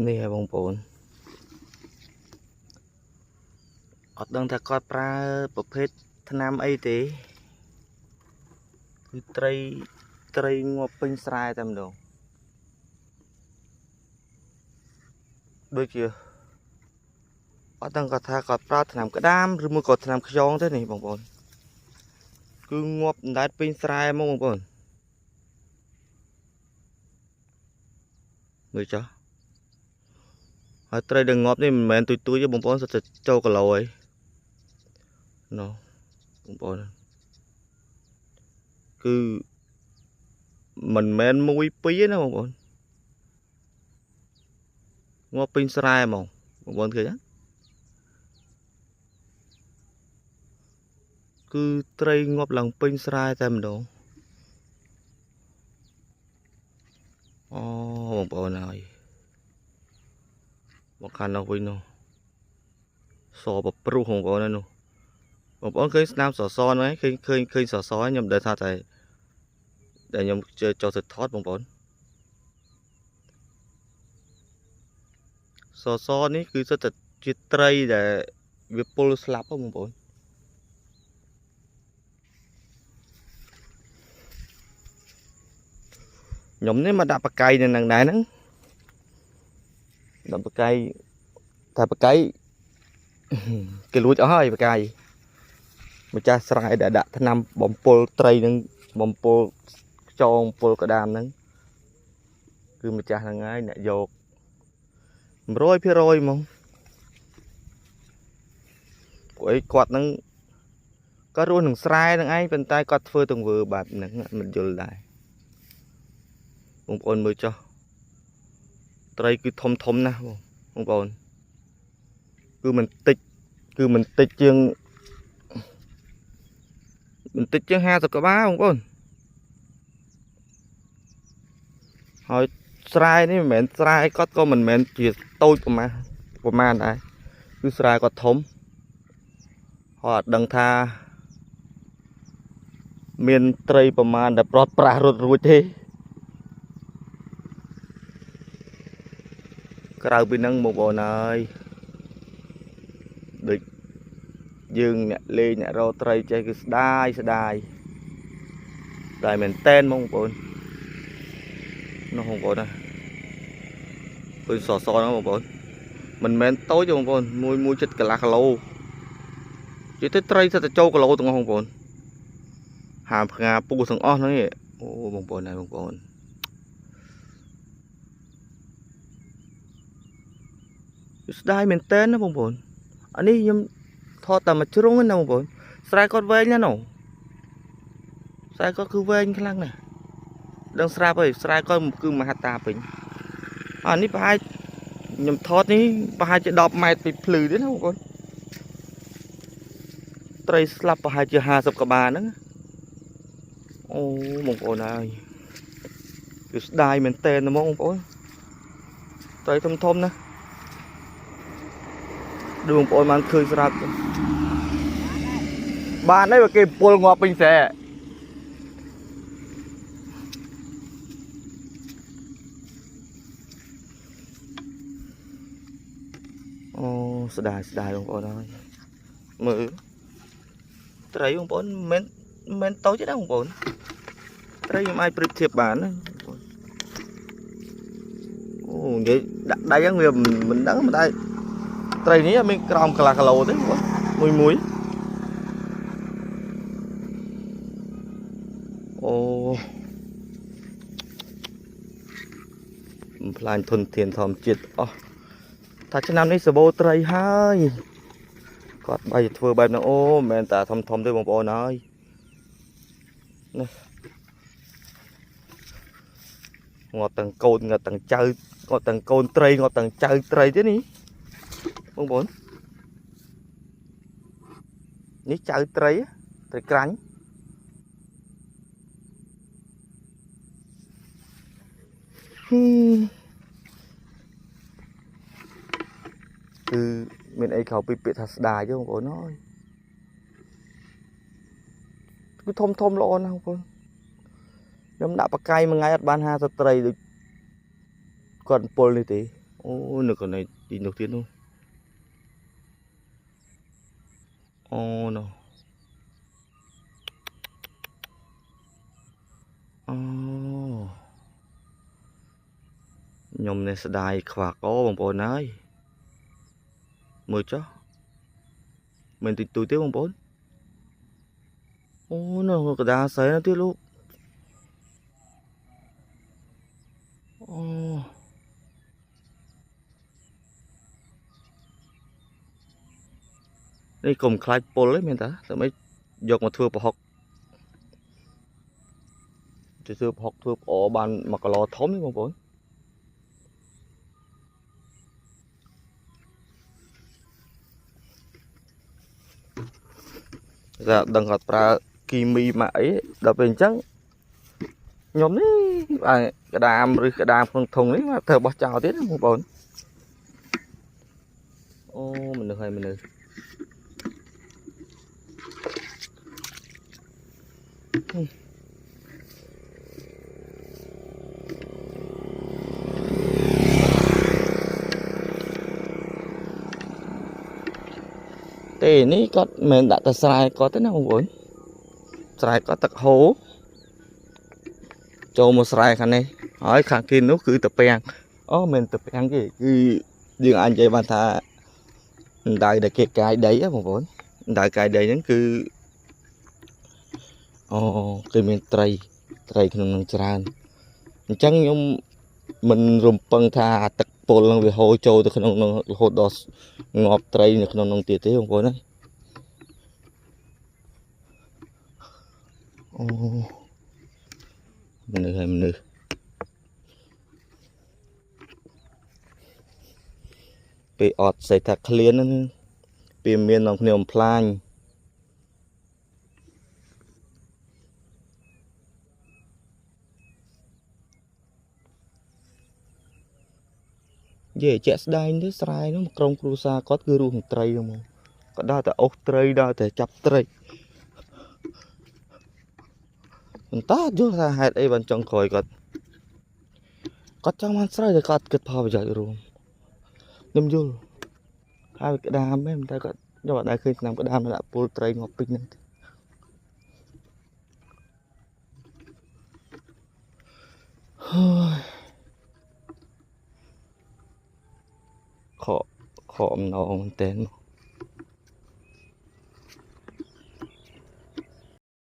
នេះហើយបងប្អូនអត់ដឹងថាគាត់ប្រើប្រភេទថ្នាំអីទេគឺត្រីងាប់ពេញស្រែតែម្ដងដូចជាអត់ដឹងគាត់ថាគាត់ប្រើថ្នាំក្តាមឬមួយក៏ថ្នាំខ្យងទេនេះបងប្អូនគឺងាប់អណ្ដែតពេញស្រែមកបងប្អូនមើលចុះហើយត្រីដែលងាប់នេះមិនមែនទួយទេបងប្អូនសុទ្ធតែចូលគីឡូហើយណូបងប្អូនគឺមិនមែន1 2ទេណាបងប្អូនងាប់ពេញស្រែហ្មងបងប្អូនឃើញទេគឺត្រីងាប់ឡើងពេញស្រែតែម្ដងអូបងប្អូនហើយមកខាងនោះវិញនោះសបព្រោះបងប្អូនហ្នឹងនោះបងប្អូនឃើញស្នាមសសហ្នឹងឃើញសសខ្ញុំដឹងថាតែខ្ញុំចូលទៅថតបងប្អូនសសនេះគឺសុទ្ធតែជាត្រីដែលវាពុលស្លាប់បងប្អូនខ្ញុំនេះមកដាក់បកាយនៅនឹងដែរហ្នឹងដាក់បកាយថាបកាយគេលួចអស់ហើយបកាយម្ចាស់ស្រែដែលដាក់ថ្នាំបំពុលត្រីនឹងបំពុលខ្យងបំពុលក្តាមហ្នឹងគឺម្ចាស់ហ្នឹងហើយអ្នកយក100%ហ្មងពួកអីគាត់ហ្នឹងក៏រស់នឹងស្រែហ្នឹងឯងប៉ុន្តែគាត់ធ្វើទង្វើបែបហ្នឹងមិនយល់ដែរបងប្អូនមើលចុះត្រីគឺធំណាស់បងប្អូនគឺមិនតិចជាង50 ក្បាលបងប្អូនហើយស្រែនេះមិនមែនស្រែគាត់ក៏មិនមែនជាតូចប្រមាណដែរគឺស្រែគាត់ធំហើយអត់ដឹងថាមានត្រីប្រមាណដែលប្រត់ប្រាស់រត់រួចទេក្រៅពីហ្នឹងបងប្អូនអើយដូចយើងអ្នកលេងអ្នករកត្រីចេះគឺស្ដាយមែនតែនបងប្អូននោះបងប្អូនណាឃើញសហ្នឹងបងប្អូនមិនមែនតូចទេបងប្អូនមួយចិត្តកន្លះគីឡូនិយាយទៅត្រីសិតតែចូលគីឡូទាំងអស់បងប្អូនហាមផ្ងាពូទាំងអស់ហ្នឹងអូបងប្អូនហើយបងប្អូនស្ដាយមែនតែនណាបងប្អូនអានេះខ្ញុំថតតែមួយជ្រុងណាបងប្អូនស្រែគាត់វែងណាស់នោះស្រែគាត់គឺវែងខ្លាំងណាស់ដឹងស្រាប់ហើយស្រែគាត់គឺមហត្តាពេញអានេះប្រហែលខ្ញុំថតនេះប្រហែលជា10 ម៉ែត្រពីភ្លឺទេណាបងប្អូនត្រីស្លាប់ប្រហែលជា50 ក្បាលហ្នឹងអូបងប្អូនហើយគឺស្ដាយមែនតែនហ្មងបងប្អូនត្រីធំណាដូចបងប្អូនបានឃើញស្រាប់បានហើយបើគេពុលងាប់ពេញស្រែអូស្ដាយបងប្អូនហើយមើលត្រីបងប្អូនមិនមែនតូចទេណាបងប្អូនត្រីខ្ញុំអាចប្រៀបធៀបបានណាអូនិយាយដាក់ដៃហ្នឹងវាមិនដឹងមិនដែរត្រីនេះមានក្រោមកន្លះគីឡូទេបងមួយអូបំផ្លាញធនធានធម្មជាតិអស់ថាឆ្នាំនេះសបោត្រីហើយគាត់បាយធ្វើបែបហ្នឹងអូមិនមែនតែធំទេបងប្អូនហើយនេះងាប់ទាំងកូនងាប់ទាំងចៅងាប់ទាំងកូនត្រីងាប់ទាំងចៅត្រីទេនេះបងប្អូននេះចៅត្រីក្រាញ់គឺមានអីក្រៅពីពាក្យថាស្ដាយទេបងប្អូនអើយគឺធំល្អណាស់បងប្អូនខ្ញុំដាក់បកាយមួយថ្ងៃអត់បាន50 ត្រីដូចគាត់ពលនេះទេ ô nó còn này đi đầu tiên luôn ô nó ô nhom này sẽ đài khỏa có bằng bồn ấy mười chó mình tụi tụi tiếp bằng bồn ô nó cái đá sấy nó tiếp luôn ô đây cùng khai pol đấy mình ta tụi mấy giọt mà thưa học thì thưa học thưa ở bàn mà có lò thấm đấy bằng bồn dạ đừng học ra kimi mà ấy đập bên trắng nhóm đấy cái đàm không thùng đấy mà thợ bỏ chào tiết một bồn ô mình được hay mình được ini có mình đã tập sai có tới nào không bồn sai có tật hố cho một sai khăn này hỏi khăn kia nó cứ tập bèn mình tập bèn cái cứ riêng anh vậy bạn thà đại để cái đấy á một bồn đại cái đấy nó cứ cái mình tray tray không tràn chẳng nhưng mình rùm bằng thà tật bồn lần về hồ châu từ không hồ đỏ ngọt tray được không tiệt thế không bồn đấy mình được bị ọtใส่ถักเคลียนนั่นเปลี่ยนเมียนลองเนียมพลานเย่แจ๊สได้นี่สไลน์นู้นกรงครูซาก็คือรูของไตรมั้งก็ได้แต่อกไตรได้แต่จับไตรมันตาจุดสาเหตุไอ้บันจงคอยก็จังมันสไลน์จะกัดเกิดพอไปจากรูมนิ่มจุลhai cái đam ấy người ta có cho bạn đã khi làm cái đam nó đã pull tray ngọc pin này khó khó nó tên